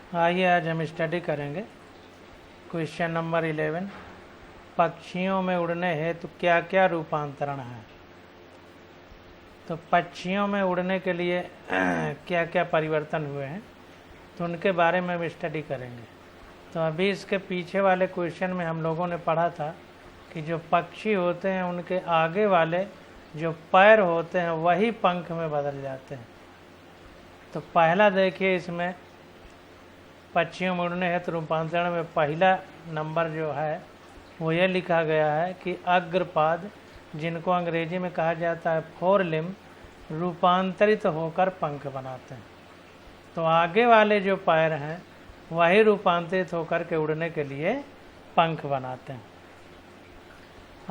आइए आज हम स्टडी करेंगे क्वेश्चन नंबर 11। पक्षियों में उड़ने हेतु क्या क्या रूपांतरण है। तो पक्षियों में उड़ने के लिए क्या क्या परिवर्तन हुए हैं तो उनके बारे में हम स्टडी करेंगे। तो अभी इसके पीछे वाले क्वेश्चन में हम लोगों ने पढ़ा था कि जो पक्षी होते हैं उनके आगे वाले जो पैर होते हैं वही पंख में बदल जाते हैं। तो पहला देखिए, इसमें पक्षियों में उड़ने हेतु रूपांतरण में पहला नंबर जो है वो ये लिखा गया है कि अग्रपाद, जिनको अंग्रेजी में कहा जाता है फोर लिम्ब, रूपांतरित होकर पंख बनाते हैं। तो आगे वाले जो पैर हैं वही रूपांतरित होकर के उड़ने के लिए पंख बनाते हैं।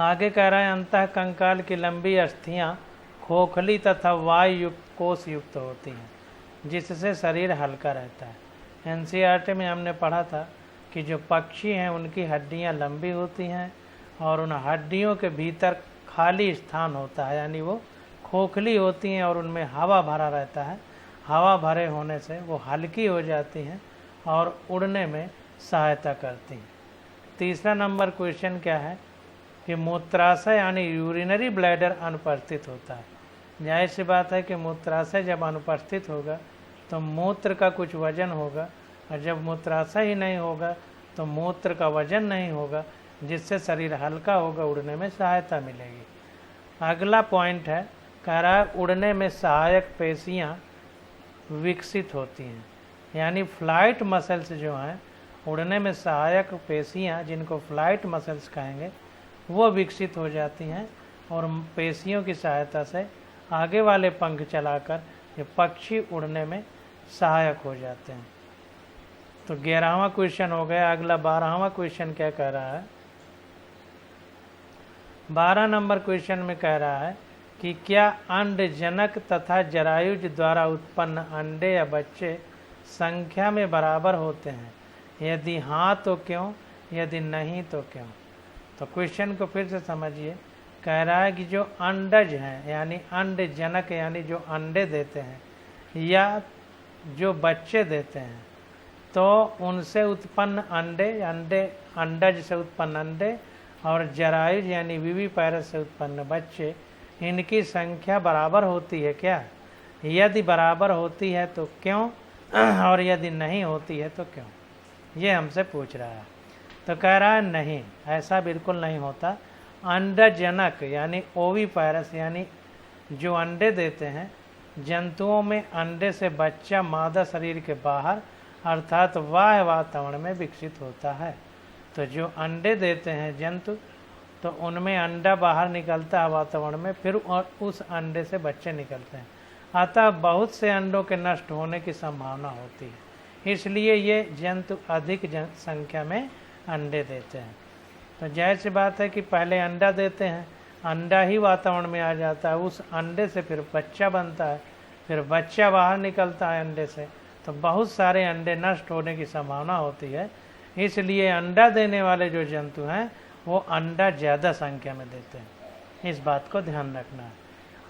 आगे कह रहा है अंतः कंकाल की लंबी अस्थियां खोखली तथा वायु युक्त कोष युक्त होती हैं, जिससे शरीर हल्का रहता है। एनसीईआरटी में हमने पढ़ा था कि जो पक्षी हैं उनकी हड्डियां लंबी होती हैं और उन हड्डियों के भीतर खाली स्थान होता है, यानी वो खोखली होती हैं और उनमें हवा भरा रहता है। हवा भरे होने से वो हल्की हो जाती हैं और उड़ने में सहायता करती हैं। तीसरा नंबर क्वेश्चन क्या है कि मूत्राशय यानी यूरिनरी ब्लैडर अनुपस्थित होता है। जाहिर सी बात है कि मूत्राशय जब अनुपस्थित होगा तो मूत्र का कुछ वजन होगा, और जब मूत्राशय ही नहीं होगा तो मूत्र का वजन नहीं होगा, जिससे शरीर हल्का होगा, उड़ने में सहायता मिलेगी। अगला पॉइंट है, कह रहा है उड़ने में सहायक पेशियां विकसित होती हैं, यानी फ्लाइट मसल्स जो हैं, उड़ने में सहायक पेशियां जिनको फ्लाइट मसल्स कहेंगे वो विकसित हो जाती हैं और पेशियों की सहायता से आगे वाले पंख चलाकर ये पक्षी उड़ने में सहायक हो जाते हैं। तो 11वां क्वेश्चन हो गया। अगला 12वां क्वेश्चन क्या कह रहा है। 12 नंबर क्वेश्चन में कह रहा है कि क्या अंडजनक तथा जरायुज द्वारा उत्पन्न अंडे या बच्चे संख्या में बराबर होते हैं, यदि हाँ तो क्यों, यदि नहीं तो क्यों। तो क्वेश्चन को फिर से समझिए। कह रहा है कि जो अंडज हैं यानी अंडजनक यानी जो अंडे देते हैं या जो बच्चे देते हैं, तो उनसे उत्पन्न अंडज से उत्पन्न अंडे और जरायुज यानी विविपैरस से उत्पन्न बच्चे, इनकी संख्या बराबर होती है क्या। यदि बराबर होती है तो क्यों, और यदि नहीं होती है तो क्यों, ये हमसे पूछ रहा है। तो कह रहा है नहीं, ऐसा बिल्कुल नहीं होता। अंडजनक यानी ओविपैरस यानी जो अंडे देते हैं, जंतुओं में अंडे से बच्चा मादा शरीर के बाहर अर्थात बाह्य वातावरण में विकसित होता है। तो जो अंडे देते हैं जंतु, तो उनमें अंडा बाहर निकलता है वातावरण में, फिर और उस अंडे से बच्चे निकलते हैं। अतः बहुत से अंडों के नष्ट होने की संभावना होती है, इसलिए ये जंतु अधिक संख्या में अंडे देते हैं। तो जाहिर सी बात है कि पहले अंडा देते हैं, अंडा ही वातावरण में आ जाता है, उस अंडे से फिर बच्चा बनता है, फिर बच्चा बाहर निकलता है अंडे से, तो बहुत सारे अंडे नष्ट होने की संभावना होती है। इसलिए अंडा देने वाले जो जंतु हैं वो अंडा ज़्यादा संख्या में देते हैं, इस बात को ध्यान रखना है।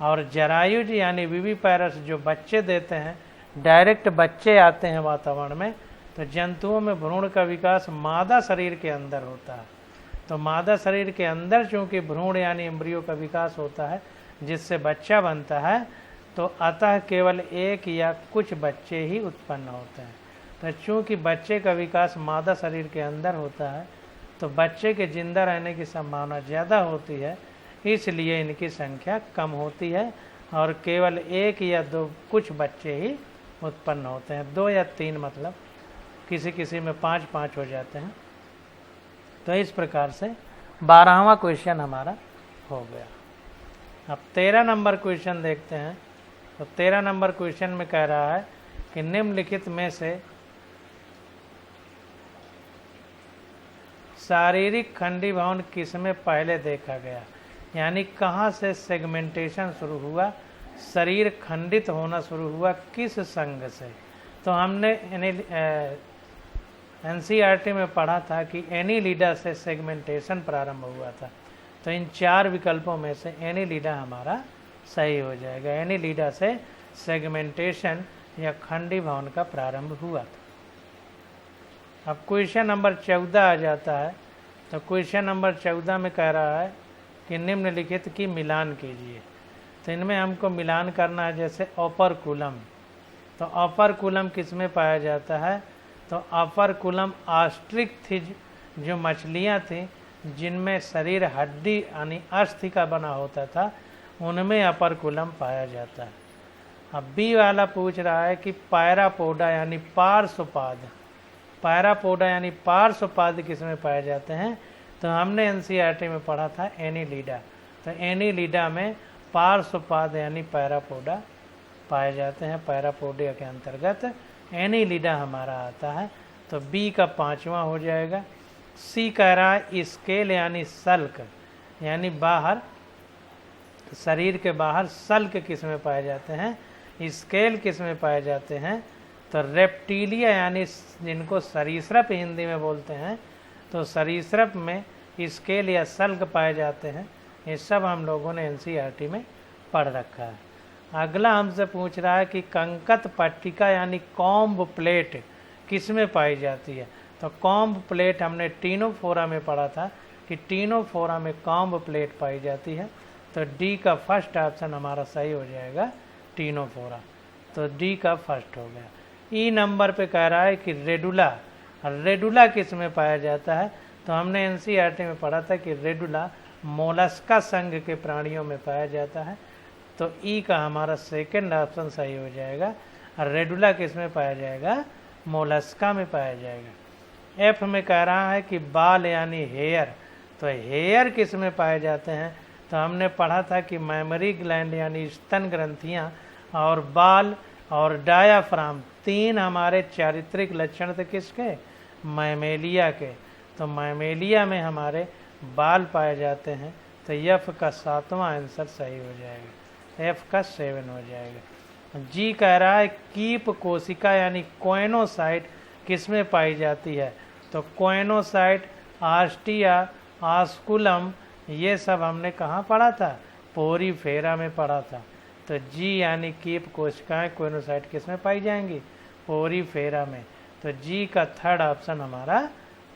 और जरायुज यानी विविपैरस जो बच्चे देते हैं, डायरेक्ट बच्चे आते हैं वातावरण में, तो जंतुओं में भ्रूण का विकास मादा शरीर के अंदर होता है। तो मादा शरीर के अंदर चूँकि भ्रूण यानी एम्ब्रियो का विकास होता है जिससे बच्चा बनता है, तो अतः केवल एक या कुछ बच्चे ही उत्पन्न होते हैं। तो चूँकि बच्चे का विकास मादा शरीर के अंदर होता है तो बच्चे के जिंदा रहने की संभावना ज़्यादा होती है, इसलिए इनकी संख्या कम होती है और केवल एक या दो कुछ बच्चे ही उत्पन्न होते हैं। 2 या 3 मतलब किसी किसी में 5-5 हो जाते हैं। तो इस प्रकार से 12वां क्वेश्चन हमारा हो गया। अब 13 नंबर क्वेश्चन देखते हैं। तो 13 नंबर क्वेश्चन में कह रहा है कि निम्नलिखित में से शारीरिक खंडीभवन किसमें पहले देखा गया, यानी कहाँ से सेगमेंटेशन शुरू हुआ, शरीर खंडित होना शुरू हुआ, किस संघ से। तो हमने एनसीईआरटी में पढ़ा था कि एनीलिडा से सेगमेंटेशन प्रारंभ हुआ था। तो इन 4 विकल्पों में से एनीलिडा हमारा सही हो जाएगा। एनीलिडा से सेगमेंटेशन या खंडीभवन का प्रारंभ हुआ था। अब क्वेश्चन नंबर 14 आ जाता है। तो क्वेश्चन नंबर 14 में कह रहा है कि निम्नलिखित की मिलान कीजिए। तो इनमें हमको मिलान करना है, जैसे ओपरकुलम। तो ओपरकुलम किस में पाया जाता है? तो ओपरकुलम ऑस्ट्रिक्थिज जो मछलियाँ थीं जिनमें शरीर हड्डी यानी अस्थि का बना होता था, उनमें ओपरकुलम पाया जाता है। अब बी वाला पूछ रहा है कि पैरापोडा यानी पार्श्वपाद, पैरापोडा यानी पार्श्वपाद किस में पाए जाते हैं? तो हमने एनसीईआरटी में पढ़ा था एनीलिडा। तो एनीलिडा में पार्श्वपाद यानी पैरापोडा पाए जाते हैं। पैरापोडिया के अंतर्गत एनीलिडा हमारा आता है। तो बी का 5वां हो जाएगा। सी कह रहा है स्केल यानी सल्क, यानी बाहर, शरीर के बाहर सल्क किस में पाए जाते हैं? स्केल किस में पाए जाते हैं? तो रेप्टीलिया यानी जिनको सरीसृप हिंदी में बोलते हैं, तो सरीसृप में स्केल या सल्क पाए जाते हैं। ये सब हम लोगों ने एनसीईआरटी में पढ़ रखा है। अगला हमसे पूछ रहा है कि कंकत पट्टिका यानी कॉम्ब प्लेट किस में पाई जाती है? तो कॉम्ब प्लेट हमने टीनोफोरा में पढ़ा था कि टीनोफोरा में कॉम्ब प्लेट पाई जाती है। तो डी का फर्स्ट ऑप्शन हमारा सही हो जाएगा, टीनोफोरा। तो डी का फर्स्ट हो गया। ई नंबर पे कह रहा है कि रेडुला, रेडुला किस में पाया जाता है? तो हमने एनसीईआरटी में पढ़ा था कि रेडुला मोलस्का संघ के प्राणियों में पाया जाता है। तो ई का हमारा सेकंड ऑप्शन सही हो जाएगा। रेडुला किस में पाया जाएगा? मोलस्का में पाया जाएगा। एफ में कह रहा है कि बाल यानी हेयर, तो हेयर किस में पाए जाते हैं? तो हमने पढ़ा था कि मेमोरी ग्लैंड यानी स्तन ग्रंथियाँ और बाल और डायाफ्राम, तीन हमारे चारित्रिक लक्षण थे किसके? मैमेलिया के। तो मैमेलिया में हमारे बाल पाए जाते हैं। तो एफ का 7वां आंसर सही हो जाएगा, एफ का 7 हो जाएगा। जी कह रहा है कीप कोशिका यानी कोएनोसाइट किस में पाई जाती है? तो कोएनोसाइट, आस्टिया, आस्कुलम, ये सब हमने कहाँ पढ़ा था? पोरीफेरा में पढ़ा था। तो जी यानी कीप कोशिकाएं कोएनोसाइट किस में पाई जाएंगी? पोरीफेरा में। तो जी का थर्ड ऑप्शन हमारा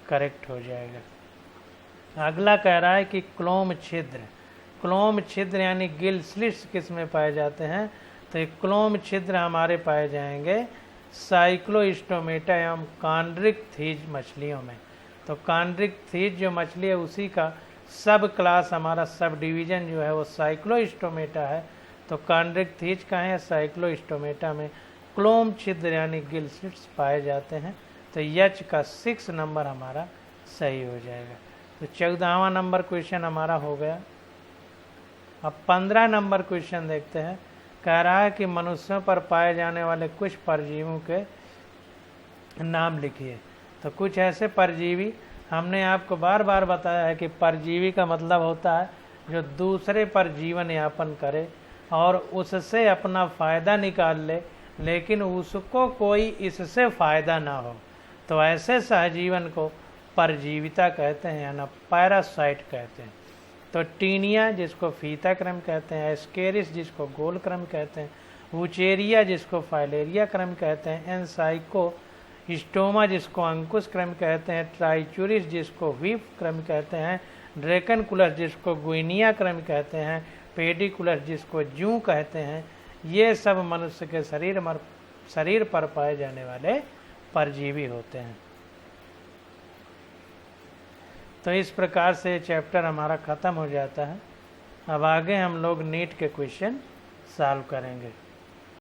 करेक्ट हो जाएगा। अगला कह रहा है कि क्लोम छिद्र, क्लोम छिद्र यानी गिल स्लिट्स किस में पाए जाते हैं? तो ये क्लोम छिद्र हमारे पाए जाएंगे साइक्लोस्टोमेटा एवं कांड्रिक थीज मछलियों में। तो कांड्रिक थीज जो मछली है उसी का सब क्लास, हमारा सब डिवीजन जो है वो साइक्लोस्टोमेटा है। तो कांड्रिक थीज का है साइक्लोस्टोमेटा में क्लोम छिद्र यानी गिल स्लिट्स पाए जाते हैं। तो एच का 6 नंबर हमारा सही हो जाएगा। तो 14वां नंबर क्वेश्चन हमारा हो गया। अब 15 नंबर क्वेश्चन देखते हैं। कह रहा है कि मनुष्यों पर पाए जाने वाले कुछ परजीवियों के नाम लिखिए। तो कुछ ऐसे परजीवी, हमने आपको बार बार बताया है कि परजीवी का मतलब होता है जो दूसरे पर जीवन यापन करे और उससे अपना फ़ायदा निकाल ले, लेकिन उसको कोई इससे फ़ायदा ना हो। तो ऐसे सहजीवन को परजीविता कहते हैं या ना पैरासाइट कहते हैं। तो टीनिया जिसको फीता क्रम कहते हैं, एस्केरिस जिसको गोल क्रम कहते हैं, वुचेरिया जिसको फाइलेरिया क्रम कहते हैं, एनसाइको स्टोमा जिसको अंकुश क्रम कहते हैं, ट्राइचुरिस जिसको व्हीप क्रम कहते हैं, ड्रैकनकुलस जिसको गुइनिया क्रम कहते हैं, पेडिकुलस जिसको जू कहते हैं, ये सब मनुष्य के शरीर पर पाए जाने वाले परजीवी होते हैं। तो इस प्रकार से चैप्टर हमारा ख़त्म हो जाता है। अब आगे हम लोग नीट के क्वेश्चन सॉल्व करेंगे।